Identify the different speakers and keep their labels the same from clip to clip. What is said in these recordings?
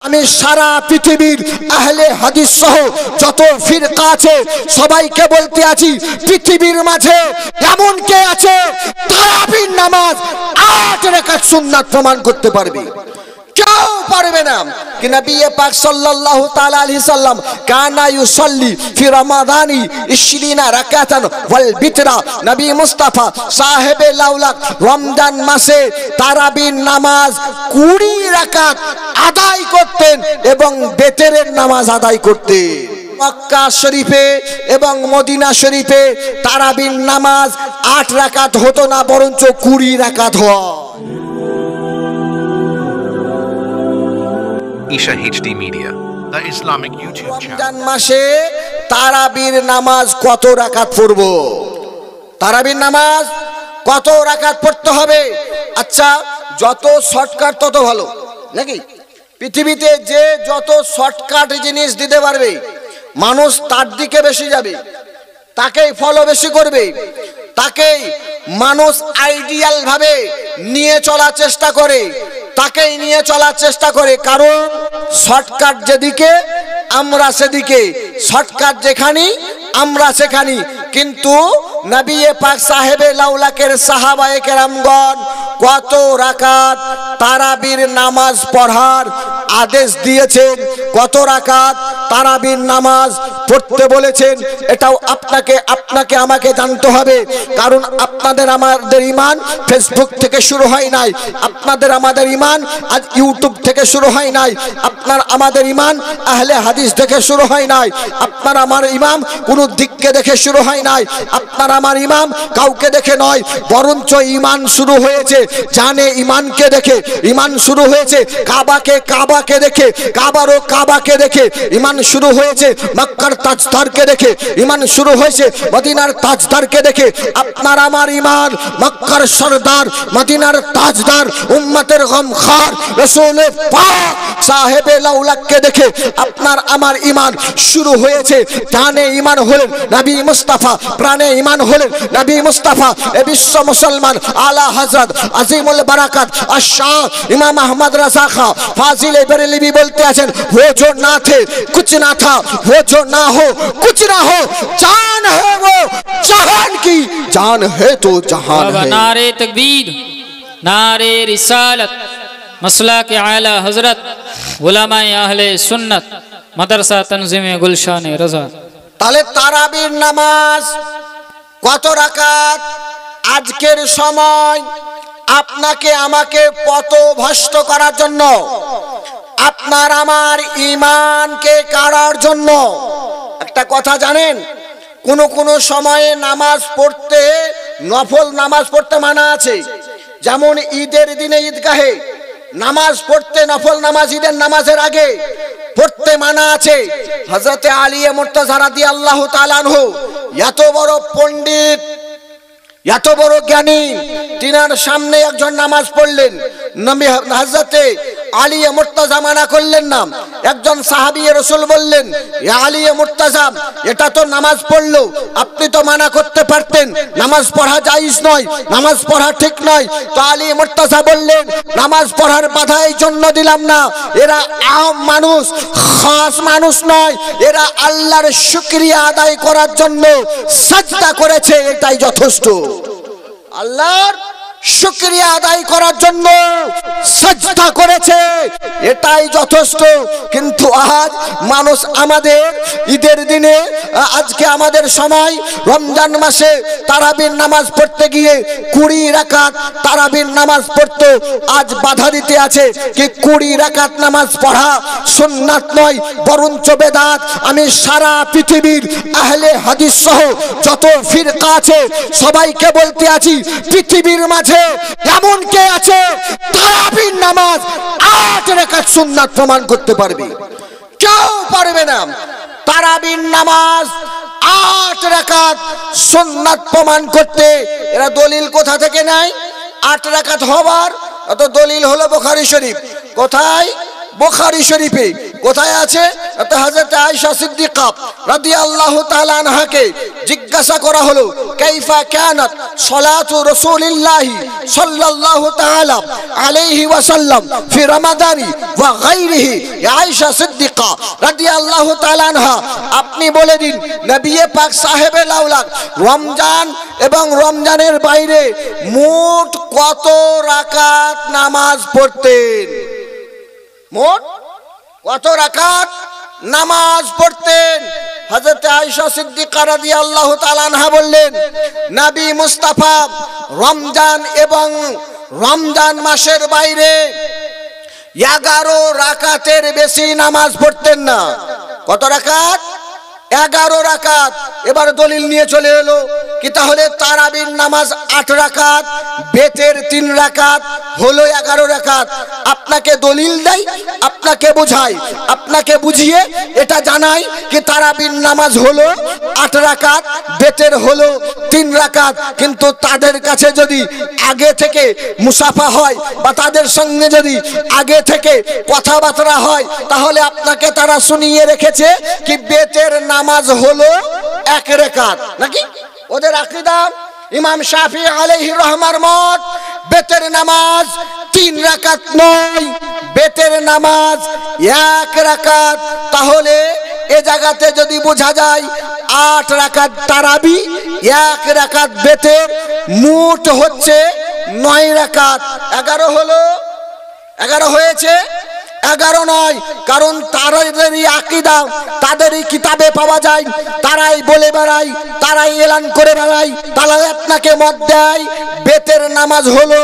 Speaker 1: আমি সারা পৃথিবীর আহলে হাদিস সহ যত ফিরকা আছে সবাইকে বলতে আছি, পৃথিবীর মাঝে এমন কে আছে তারাবির নামাজ 8 রাকাত সুন্নাত প্রমাণ করতে পারবে? কেউ পারবে না। कि नबी पाक सल्लल्लाहु ताला अलैहि वसल्लम काना युसल्ली फी रमजानी 20 রাকাতান ওয়াল বিতরা। नबी मुस्तफा साहेबे लाउलाक रमजान मासे তারাবির নামাজ 20 রাকাত আদায় করতেন এবং বেতেরের নামাজ আদায় করতেন। মক্কা শরীফে এবং মদিনা শরীফে তারাবির নামাজ 8 রাকাত হতো না, বরঞ্চ 20 রাকাত হয়।
Speaker 2: Isha HD Media, the Islamic YouTube channel.
Speaker 1: Ramzan মাসে তারাবির নামাজ কত রাকাত পড়ব? তারাবির নামাজ কত রাকাত পড়তে হবে? আচ্ছা, যত শর্টকাট তত ভালো নাকি? পৃথিবীতে যে যত শর্টকাট জিনিস দিতে পারবে মানুষ তার দিকে বেশি যাবে, তাকেই ফলো বেশি করবে, তাকেই মানুষ আইডিয়াল ভাবে নিয়ে চলার চেষ্টা করে, তাকেই নিয়ে চলার চেষ্টা করে। কারণ শর্টকাট যেদিকে আমরা সেদিকে, শর্টকাট যেখানে আমরা সেখানে। কিন্তু নবী পাক সাহেবে লাউলাকের সাহাবায়ে কেরামগণ কত রাকাত তারাবির নামাজ পড়ার আদেশ দিয়েছেন, কত রাকাত তারাবির নামাজ পড়তে বলেছেন, এটাও আপনাকে আমাকে জানতে হবে। কারণ আপনাদের আমাদের ঈমান ফেসবুক থেকে শুরু হয় নাই, আপনাদের আমাদের ঈমান আজ ইউটিউব থেকে শুরু হয় নাই, আপনার আমাদের ঈমান আহলে হাদিস থেকে শুরু হয় নাই, আপনার আমার ঈমান কোন দিককে দেখে শুরু হয় নাই, আপনার আমার ঈমান কাউকে দেখে নয়, বরঞ্চ ঈমান শুরু হয়েছে জানে ঈমানকে দেখে। ঈমান শুরু হয়েছে কাবাকে দেখে, কাবাকে দেখে। ঈমান শুরু হয়েছে মক্কার তাজদারকে দেখে, ঈমান শুরু হয়েছে মদিনার তাজদারকে দেখে। আপনার আমার ঈমান মক্কার সরদার, মদিনার তাজদার, উম্মতের গমখার রাসূল পাক সাহেবে লাউলাককে দেখে আপনার আমার ঈমান শুরু হয়েছে। জানে ঈমান হলেন নবী মুস্তাফা, প্রাণে ঈমান হলেন নবী মুস্তাফা। এ বিশ্ব মুসলমান আলা হযরত আজিমুল বারাকাত আশ-শাহ ইমাম আহমদ রাজা খা ফাজিল বেরেলভী বলতে আছেন, वो जो ना थे कुछ ना था, वो जो ना हो कुछ ना हो, जान है वो जहान की, जान है तो जहान है।
Speaker 3: नारे तकबीर, नारे रिसालत, मसला के आला हजरत उलमाए अहले सुन्नत, मदरसा तंजीम गुलशान रजा।
Speaker 1: তাহলে তারাবির নামাজ কত রাকাত? আজকের সময় আপনাকে আমাকে পথভ্রষ্ট করার জন্য, আপনার আমার ঈমানকে কাড়ার জন্য। একটা কথা জানেন, কোন সময়ে নামাজ পড়তে, নফল নামাজ পড়তে মানা আছে। যেমন ঈদের দিনে ঈদগাহে নামাজ পড়তে, নফল নামাজ ঈদের নামাজের আগে পড়তে মানা আছে। হযরতে আলী মুর্তজা রাদিয়াল্লাহু তাআলা আনহু এত বড় পণ্ডিত, এত বড় জ্ঞানী, তিনার সামনে একজন নামাজ পড়লেন, নবী হযরতে আলী মুর্তজা মানা করলেন না। একজন সাহাবী রাসূল বললেন, ইয়া আলী মুর্তজা, এটা তো নামাজ পড়লো, আপনি তো মানা করতে পারতেন, নামাজ পড়া জায়েজ নয়, নামাজ পড়া ঠিক নয়। তো আলী মুর্তজা বললেন, নামাজ পড়ার বাধা এই জন্য দিলাম না, এরা আম মানুষ, খাস মানুষ নয়, এরা আল্লাহর শুকরিয়া আদায় করার জন্য সাজদা করেছে, এটাই যথেষ্ট। আল্লাহর শুকরিয়া আদায় করার জন্য সাজদা করেছে, এটাই যথেষ্ট। কিন্তু আজ মানুষ আমাদের ঈদের দিনে, আজকে আমাদের সময় রমজান মাসে তারাবির নামাজ পড়তে গিয়ে 20 রাকাত তারাবির নামাজ পড়তো, আজ বাধা দিতে আছে কি 20 রাকাত নামাজ পড়া সুন্নাত নয়, বরঞ্চ বেদাত। আমি সারা পৃথিবীর আহলে হাদিস সহ যত ফিরকা আছে সবাইকে বলতে আছি, পৃথিবীর মাঝে এমন কে আছে তারাবির নামাজ 8 রাকাত সুন্নাত প্রমাণ করতে পারবে? কেউ পারবে না। তারাবির নামাজ 8 রাকাত সুন্নাত প্রমাণ করতে এরা দলিল কোথা থেকে নেয়? 8 রাকাত হবার তো দলিল হলো বুখারী শরীফ। কোথায়? বুখারী শরীফে। কোথায় আছে? তো হযরত আয়েশা সিদ্দিকা রাদিয়াল্লাহু তাআলা আনহাকে জিজ্ঞাসা করা হলো, কাইফা কানাত সালাতু রাসূলিল্লাহি সাল্লাল্লাহু তাআলা আলাইহি ওয়াসাল্লাম ফি রমাদানি ওয়া গায়রিহি। আয়েশা সিদ্দিকা রাদিয়াল্লাহু তাআলা আনহা, আপনি বলে দিন নবী পাক সাহেবে লাউলাক রমজান এবং রমজানের বাইরে মোট কত রাকাত নামাজ পড়তেন? মোট কত রাকাত নামাজ পড়তেন? হযরত আয়েশা সিদ্দিকা রাদিয়াল্লাহু তাআলা আনহা বললেন, নবী মুস্তাফা রমজান এবং রমজান মাসের বাইরে 11 রাকাতের বেশি নামাজ পড়তেন না। কত রাকাত? 11 রাকাত। এবার দলিল নিয়ে চলে এলো কি, তাহলে তারাবির নামাজ 8 রাকাত, বেতের 3 রাকাত, হলো 11 রাকাত। আপনাকে দলিল দেয়, আপনাকে বোঝায়, আপনাকে বুঝিয়ে এটা জানাই কি তারাবির নামাজ হলো 8 রাকাত, বেতের হলো 3 রাকাত। কিন্তু তাদের কাছে যদি আগে থেকে মুসাফা হয় বা তাদের সঙ্গে যদি আগে থেকে কথাবার্তা হয়, তাহলে আপনাকে তারা শুনিয়ে রেখেছে কি বেতের নামাজ হলো 1 রাকাত নাকি? ওদের আকীদা ইমাম শাফি আলাইহি রহমার মত বেতের নামাজ 3 রাকাত নয়, বেতের নামাজ 1 রাকাত। তাহলে এ জায়গাতে যদি বোঝা যায় 8 রাকাত তারাবি, 1 রাকাত বেতের, মোট হচ্ছে 9 রাকাত। 11 হলো, 11 হয়েছে, 11 নয়। কারণ তাদেরই আকীদা, তাদেরই কিতাবে পাওয়া যায়, তারাই বলে বেড়ায়, তারাই এলান করে বেড়ায়, তাহলে আপনাকে মত দেয় বেতের নামাজ হলো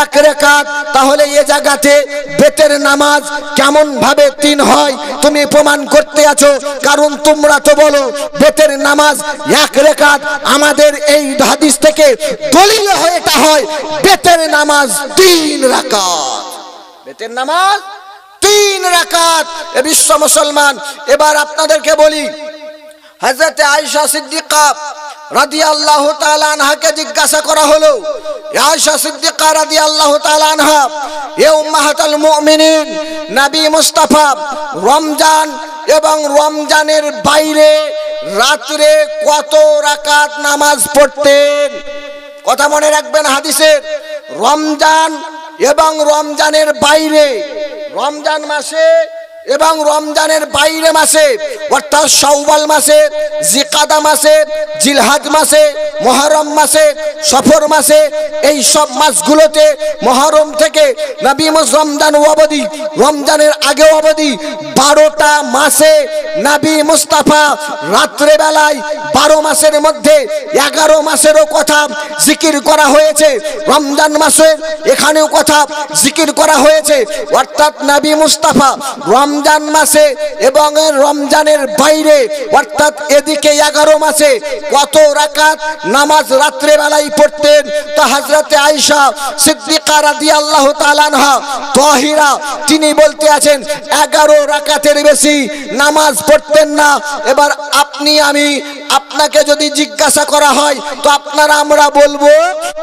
Speaker 1: 1 রাকাত। তাহলে এ জায়গাতে বেতের নামাজ কেমন ভাবে 3 হয় তুমি প্রমাণ করতে আছো? কারণ তোমরা তো বলো বেতের নামাজ 1 রাকাত। আমাদের এই হাদিস থেকে দলিল হয়েটা হয় বেতের নামাজ 3 রাকাত। বেতের নামাজ 3 রাকাত। এ বিশ্ব মুসলমান, এবার আপনাদেরকে বলি, হযরত আয়েশা সিদ্দিকা রাদিয়াল্লাহু তাআলা আনহাকে জিজ্ঞাসা করা হলো, আয়েশা সিদ্দিকা রাদিয়াল্লাহু তাআলা আনহা, এ উম্মাহাতুল মুমিনিন, নবী মুস্তাফা রমজান এবং রমজানের বাইরে রাতে কত রাকাত নামাজ পড়তেন? কথা মনে রাখবেন হাদিসের, রমজান এবং রমজানের বাইরে, রমজান মাসে এবং রমজানের বাইরে মাসে, অর্থাৎ শাওয়াল মাসে, জিকাদা মাসে, জিলহজ মাসে, মুহররম মাসে, সফর মাসে, এই সব মাসগুলোতে মুহররম থেকে নবী রমজান অবধি, রমজানের আগে অবধি 12টা মাসে নবী মুস্তাফা রাত্রে বেলায় 12 মাসের মধ্যে 11 মাসেরও কথা জিকির করা হয়েছে। রমজান মাসে এখানেও কথা জিকির করা হয়েছে। অর্থাৎ নবী মুস্তাফা রমজান মাসে এবং রমজানের বাইরে, অর্থাৎ এদিকে 11 মাসে কত রাকাত নামাজ রাত্রে বেলায় পড়তেন? তা হযরত আয়েশা সিদ্দিকা রাদিয়াল্লাহু তাআলা আনহা তাহিরা, তিনি বলতে আছেন 11 রাকাতের বেশি নামাজ পড়তেন না। এবার আপনি আমি আপনাকে যদি জিজ্ঞাসা করা হয়, তো আপনারা আমরা বলবো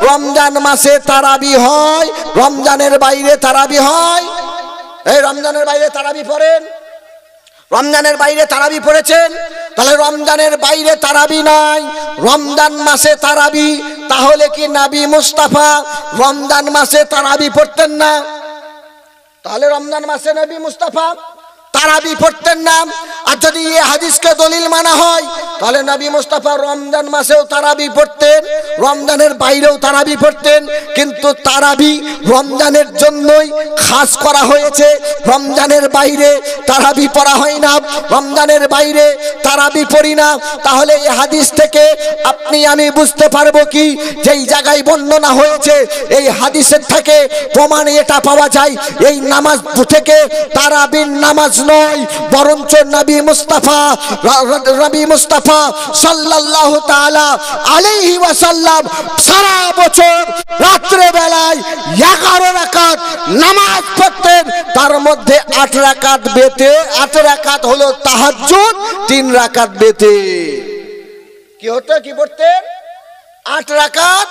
Speaker 1: রমজান মাসে তারাবি হয়, রমজানের বাইরে তারাবি হয়। এই রমজানের বাইরে তারাবি পড়েন, রমজানের বাইরে তারাবি পড়েছেন? তাহলে রমজানের বাইরে তারাবি নাই, রমজান মাসে তারাবি। তাহলে কি নবী মুস্তাফা রমজান মাসে তারাবি পড়তেন না? তাহলে রমজান মাসে নবী মুস্তাফা তারাবি পড়তেন না। আর যদি এই হাদিসকে দলিল মানা হয়, তাহলে নবী মুস্তাফা রমজান মাসেও তারাবি পড়তেন, রমজানের বাইরেও তারাবি পড়তেন। কিন্তু তারাবি রমজানের জন্যই খাস করা হয়েছে, রমজানের বাইরে তারাবি পড়া হয় না, রমজানের বাইরে তারাবি পড়ি না। তাহলে এই হাদিস থেকে আপনি আমি বুঝতে পারবো কি, যেই জায়গায় বর্ণনা হয়েছে এই হাদিসের থেকে প্রমাণ এটা পাওয়া যায় এই নামাজ থেকে তারাবির নামাজ নয়, বরঞ্চ নবী মুস্তাফা সাল্লাল্লাহু তাআলা আলাইহি ওয়াসাল্লাম সারা বছর রাত্রে বেলায় 11 রাকাত নামাজ পড়তেন। তার মধ্যে 8 রাকাত বেতে, 8 রাকাত হলো তাহাজ্জুদ, 3 রাকাত বেতে। কি হতো, কি পড়তেন? 8 রাকাত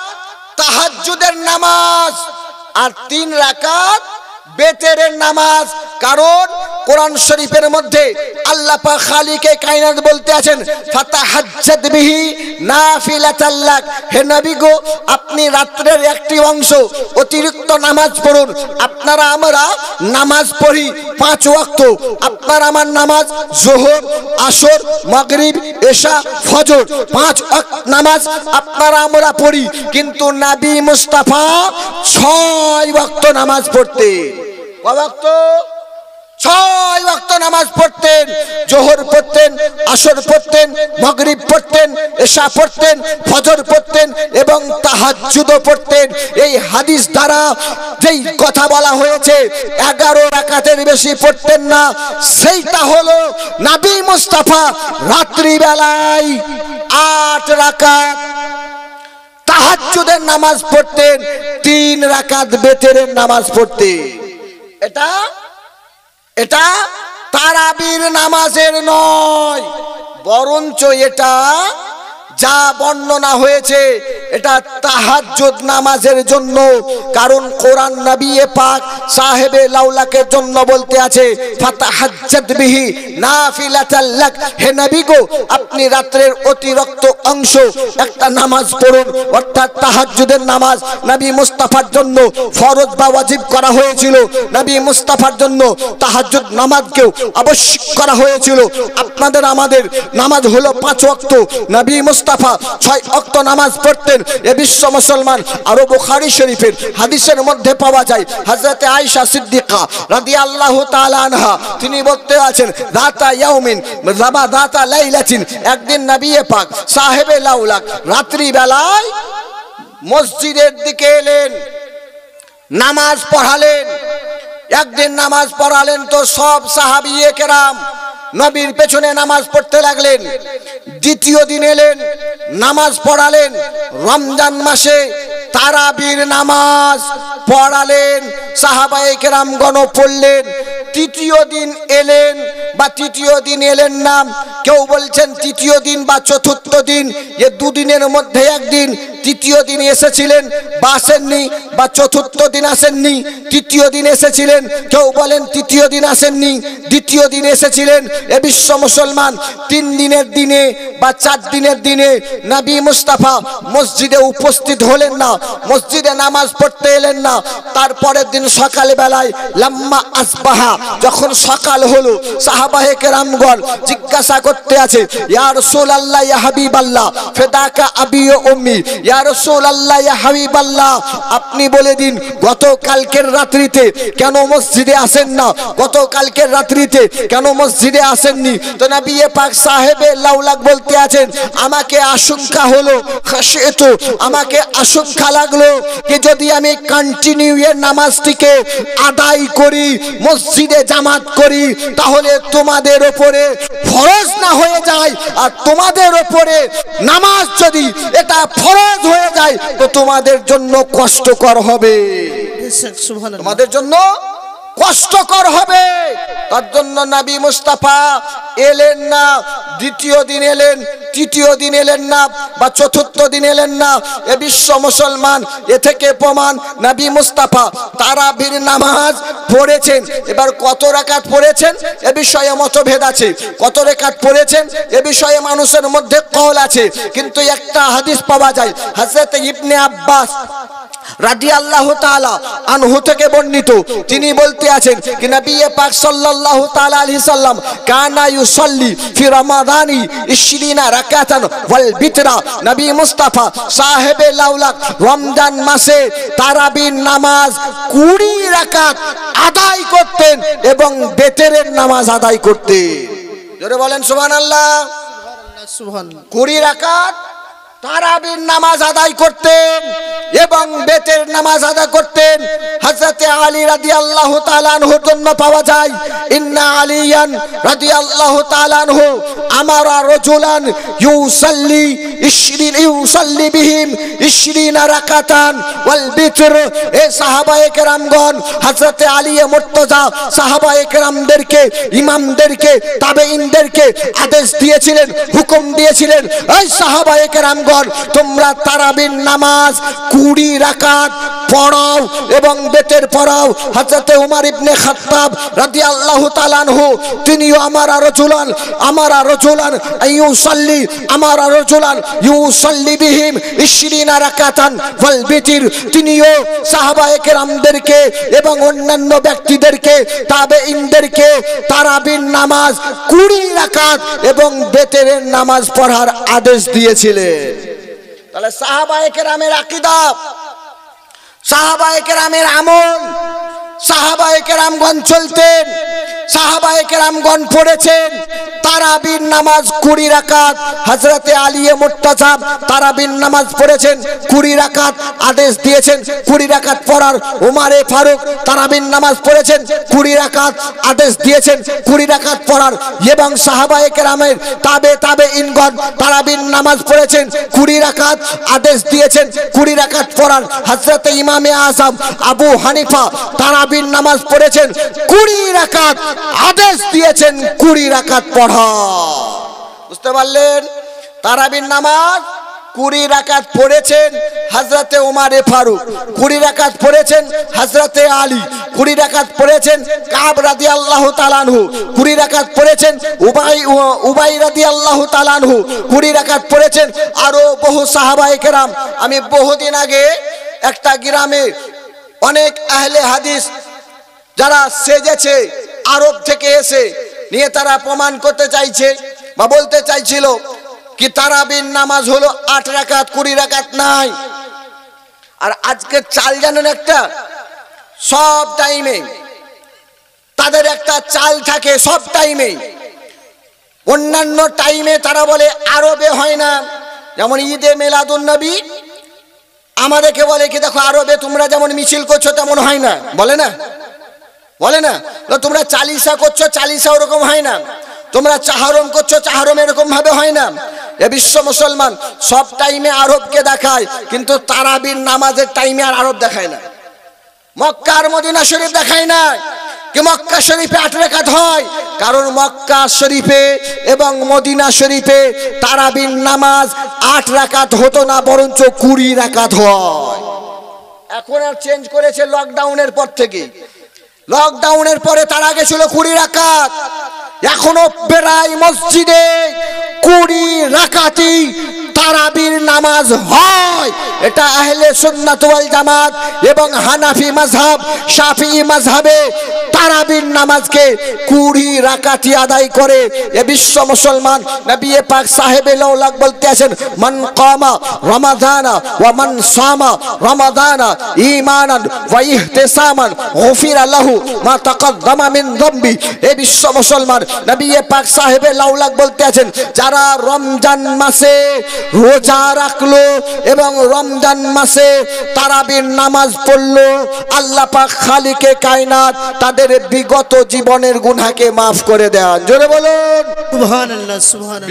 Speaker 1: তাহাজ্জুদের নামাজ আর 3 রাকাত বেতের নামাজ। কারণ কোরআন শরীফের মধ্যে আল্লাহ পাক খালিকে কায়নাত বলতে আছেন ফাতাহাজ্জাদ বিহি নাফিলাতাল লাক, হে নবী গো আপনি রাত্রের একটি অংশ অতিরিক্ত নামাজ পড়ুন। আপনারা আমরা নামাজ পড়ি 5 ওয়াক্ত, আপনার আমার নামাজ যোহর, আসর, মাগরিব, এশা, ফজর 5 ওয়াক্ত নামাজ আপনারা আমরা পড়ি, কিন্তু নবী মুস্তাফা 6 ওয়াক্ত নামাজ পড়তেন। কয় ওয়াক্ত? 6 ওয়াক্ত নামাজ পড়তেন। যোহর পড়তেন, আসর পড়তেন, মাগরিব পড়তেন, এশা পড়তেন, ফজর পড়তেন এবং তাহাজ্জুদও পড়তেন। এই হাদিস দ্বারা যেই কথা বলা হয়েছে 11 রাকাতের বেশি পড়তেন না, সেইটা হলো নবী মুস্তাফা রাত্রি বেলায় 8 রাকাত তাহাজ্জুদের নামাজ পড়তেন, 3 রাকাত বেতেরের নামাজ পড়তেন। এটা তারাবির নামাজের নয়, বরঞ্চ এটা যা বর্ণনা হয়েছে এটা তাহাজ্জুদ নামাজের জন্য। কারণ কোরআন নবী পাক সাহেবে লাউলাকের জন্য বলতে আছে ফাতাহাজ্জাদ বিহি নাফিলাতাল লাক, হে নবী গো আপনি রাতের অতিরিক্ত অংশ একটা নামাজ পড়ুন। অর্থাৎ তাহাজ্জুদের নামাজ নবী মুস্তাফার জন্য ফরজ বা ওয়াজিব করা হয়েছিল। নবী মুস্তাফার জন্য তাহাজ্জুদ নামাজকেও আবশ্যক করা হয়েছিল। আপনাদের আমাদের নামাজ হলো 5 ওয়াক্ত, নবী মুস্তাফা 6 ওয়াক্ত নামাজ পড়তেন। এ বিশ্ব মুসলমান আরো বুখারী শরীফের হাদিসের মধ্যে পাওয়া যায় হযরত আয়েশা সিদ্দিকা রাদিয়াল্লাহু তাআলা আনহা তিনি বলতে আছেন দাতা ইয়াউমিন রাবা দাতা লাইলাতিন, একদিন নবী পাক সাহেবে লাউলাক রাত্রি বেলায় মসজিদের দিকে এলেন, নামাজ পড়ালেন। একদিন নামাজ পড়ালেন তো সব সাহাবীয়ে কেরাম নবীর পেছনে নামাজ পড়তে লাগলেন। দ্বিতীয় দিন এলেন, নামাজ পড়ালেন। রমজান মাসে তারাবির নামাজ পড়ালেন, সাহাবায়ে কেরামগণ পড়লেন। তৃতীয় দিন এলেন বা তৃতীয় দিন এলেন না, কেউ বলছেন তৃতীয় দিন বা চতুর্থ দিন, এ দুদিনের মধ্যে একদিন তৃতীয় দিন এসেছিলেন বা আসেননি, বা চতুর্থ দিন আসেননি, তৃতীয় দিন এসেছিলেন, কেউ বলেন তৃতীয় দিন আসেননি, দ্বিতীয় দিন এসেছিলেন। এ বিশ্ব মুসলমান 3 দিনের দিনে বা 4 দিনের দিনে নবী মুস্তাফা মসজিদে উপস্থিত হলেন না, মসজিদে নামাজ পড়তে এলেন না। তারপরের দিন সকাল বেলায় লাম্মা আসবাহা, যখন সকাল হলো সাহাবায়ে কেরামগণ জিজ্ঞাসা করতে আছে ইয়া রাসূলুল্লাহ ইয়া হাবিবাল্লাহ ফিদাকা আবি ওয়া উম্মি, ইয়া রাসূলুল্লাহ ইয়া হাবিবাল্লাহ আপনি বলে দিন গতকালকের রাত্রিতে কেন মসজিদে আসেন না, গতকালকের রাত্রিতে কেন মসজিদে আসেননি? তো নবী পাক সাহেবে লাউলাক বলতে আছেন আমাকে আশঙ্কা হলো, খাশিয়াতু আমাকে আশঙ্কা লাগলো যে যদি আমি কন্টিনিউ এর নামাজটিকে আদায় করি, মসজিদে জামাত করি, তাহলে তোমাদের উপরে ফরজ না হয়ে যায়, আর তোমাদের উপরে নামাজ যদি এটা ফরজ হয়ে যায় তো তোমাদের জন্য কষ্টকর হবে, তোমাদের জন্য কষ্টকর হবে। তার জন্য নবী মুস্তাফা এলেন না, দ্বিতীয় দিন এলেন, তৃতীয় দিন এলেন না বা চতুর্থ দিন এলেন না। এ বিশ্ব মুসলমান এ থেকে প্রমাণ নবী মুস্তাফা তারাবির নামাজ পড়েছেন। এবার কত রাকাত পড়েছেন এ বিষয়ে মতভেদ আছে, কত রাকাত পড়েছেন এ বিষয়ে মানুষের মধ্যে কওল আছে, কিন্তু একটা হাদিস পাওয়া যায় হযরত ইবনে আব্বাস রাদিয়াল্লাহু তাআলা আনহু থেকে বর্ণিত, তিনি বলতে আছেন কি নবী পাক সাল্লাল্লাহু তাআলা আলাইহি সাল্লাম কানা ইউসাল্লি ফি রমাদানি 20 রাকাতান ওয়াল বিতরা, নবী মুস্তাফা সাহেবে লাউলাক রমজান মাসে তারাবির নামাজ 20 রাকাত আদায় করতেন এবং বেতেরের নামাজ আদায় করতেন। জোরে বলেন সুবহানাল্লাহ। 20 রাকাত তারাবির নামাজ আদায় করতেন এবং বেতের নামাজ আদায় করতেন। হযরত আলী রাদিয়াল্লাহু তাআলা আনহুর জন্য পাওয়া যায় ইন্না আলিয়ান রাদিয়াল্লাহু তাআলা আনহু আমারা রাজুলান ইউসাল্লি বিহিম 20 রাকাতান ওয়াল বিতর। এ সাহাবায়ে কেরামগণ হযরত আলী মুর্তজা সাহাবায়ে কেরামদেরকে, ইমামদেরকে, তাবেঈনদেরকে আদেশ দিয়েছিলেন, হুকুম দিয়েছিলেন এই সাহাবায়ে কেরামগণ ভাইগণ, তোমরা তারাবির নামাজ 20 রাকাত পড়াও এবং বেতের পড়াও। হযরতে উমর ইবনে খাত্তাব রাদিয়াল্লাহু তাআলা আনহু তিনিও আমারা রাজুলান ইউসাল্লি বিহিম 20 রাকাতান ওয়াল বিতির, তিনিও সাহাবায়ে কেরামদেরকে এবং অন্যান্য ব্যক্তিদেরকে তাবেঈনদেরকে তারাবির নামাজ 20 রাকাত এবং বেতেরের নামাজ পড়ার আদেশ দিয়েছিলেন। তাহলে সাহাবায়ে কেরামের আকীদা, সাহাবায়ে কেরামের আমল, সাহাবায়ে কেরামগণ চলতেন, সাহাবায়ে কেরামগণ পড়েছেন তারাবির নামাজ 20 রাকাত। হযরতে আলী মুর্তাজা তারাবির নামাজ পড়েছেন 20 রাকাত, আদেশ দিয়েছেন 20 রাকাত পড়ার। উমারে ফারুক তারাবির নামাজ পড়েছেন 20 রাকাত, আদেশ দিয়েছেন 20 রাকাত পড়ার। এবং সাহাবায়ে কেরামের তাবেঈনগণ তারাবির নামাজ পড়েছেন 20 রাকাত, আদেশ দিয়েছেন 20 রাকাত পড়ার। হযরতে ইমামে আযম আবু হানিফা তারাবির নামাজ পড়েছেন 20 রাকাত, আদেশ দিয়েছেন 20 রাকাত পড়া। বুঝতে পারলেন? তারাবির নামাজ 20 রাকাত পড়েছেন হযরতে উমারে ফারুক, 20 রাকাত পড়েছেন হযরতে আলী, 20 রাকাত পড়েছেন কাব রাদিয়াল্লাহু তাআলা আনহু, 20 রাকাত পড়েছেন উবাই রাদিয়াল্লাহু তাআলা আনহু, 20 রাকাত পড়েছেন আরো বহু সাহাবায়ে কেরাম। আমি বহুদিন আগে একটা গ্রামে অনেক আহলে হাদিস যারা সেজেছে আরব থেকে এসে নিয়ে তারা প্রমাণ করতে চাইছে বা বলতে চাইছিল কি তারাবির নামাজ হলো 8 রাকাত, 20 রাকাত নাই। আর আজকে চাল জানেন একটা, সব টাইমে তাদের একটা চাল থাকে, সব টাইমে। অন্যান্য টাইমে তারা বলে আরবে হয় না, যেমন ঈদে মিলাদুন নবী আমাদেরকে বলে কি দেখো আরবে তোমরা যেমন মিছিল করছো তেমন হয় না, বলে না? বলে না? তোমরা চালিসা করছো, চালিসা ওরকম হয় না। তোমরা চাহারম করছো, চাহারম এরকম ভাবে হয় না। এ বিশ্ব মুসলমান সব টাইমে আরবকে দেখায়, কিন্তু তারাবির নামাজের টাইমে আর আরব দেখায় না। মক্কা আর মদিনা শরীফ দেখায় না কি মক্কা শরীফে 8 রাকাত হয়, কারণ মক্কা শরীফে এবং মদিনা শরীফে তারাবির নামাজ 8 রাকাত হতো না, বরঞ্চ 20 রাকাত হয়। এখন আর চেঞ্জ করেছে লকডাউনের পর থেকে। লকডাউনের পরে তার আগে ছিল 20 রাকাত, এখনো প্রায় মসজিদে 20 রাকাতই তারাবির নামাজ হয়। এটা আহলে সুন্নাত ওয়াল জামাত এবং হানাফি মাযহাব, শাফিঈ মাযহাবে তারাবির নামাজকে 20 রাকাতই আদায় করে। এ বিশ্ব মুসলমান নবী পাক সাহেবে লাউলাক বলতে আছেন মান কামা রমাদানা ওয়া মান সামা রমাদানা ঈমানান ওয়া ইহতিসামান গুফিরা লাহু মা তাকাদ্দামা মিন যামবি। এ বিশ্ব মুসলমান নবী পাক সাহেবে লাউলাক বলতে আছেন যারা রমজান মাসে রোজা রাখলো এবং রমজান মাসে তারাবির নামাজ পড়লো, আল্লাহ পাক খালিকে কায়নাত তাদের বিগত জীবনের গুনাহকে মাফ করে দেন। জোরে বলুন সুবহানাল্লাহ, সুবহানাল্লাহ।